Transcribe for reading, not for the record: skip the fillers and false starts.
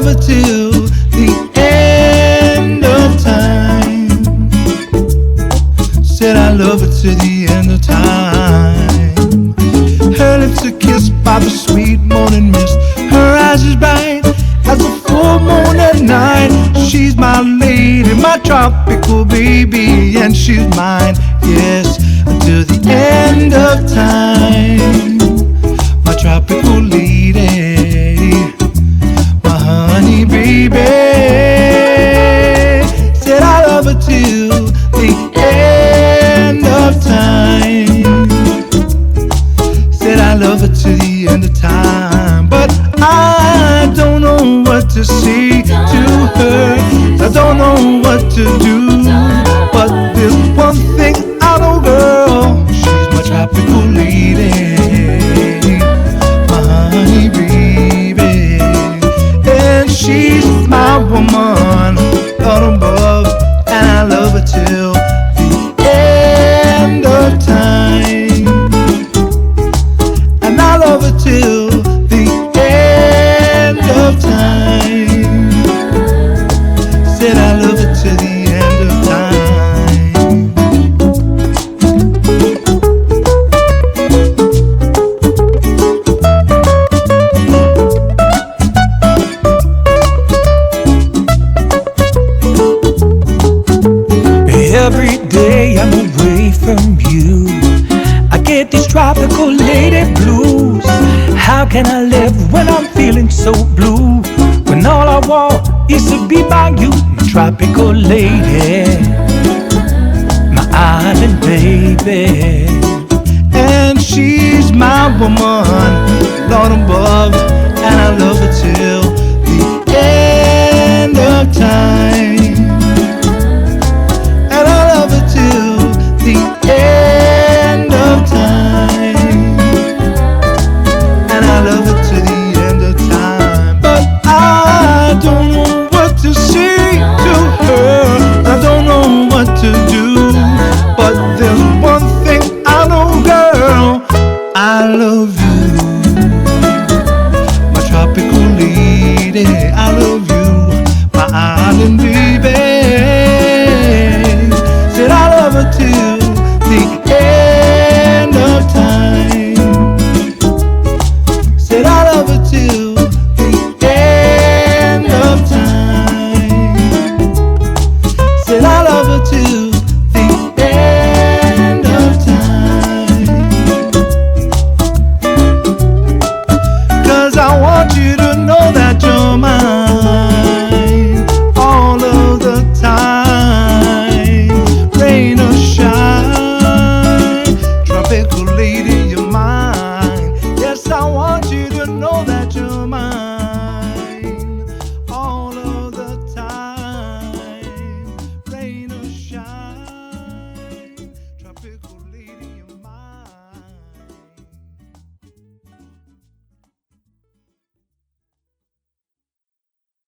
love her till the end of time. Said I love her till the end of time. Her lips are kissed by the sweet morning mist. Her eyes as bright as a full moon at night. She's my lady, my tropical baby, and she's mine, yes, until the end of time. My tropical lady, my honey baby. Said I love her till the end of time. Said I love her till the end of time. But I don't know what to say to her. I don't know what to do. But there's one thing I know, girl, she's my tropical lady, my honey baby, and she's my woman, Lord above, and I love her till the end of time, and I love her till the end of time. Said I love her till the end of time. Every day I'm away from you, I get these tropical lady blues. How can I live when I'm feeling so blue, when all I want is to be by you, my tropical lady, my island baby. And she's my woman, Lord above,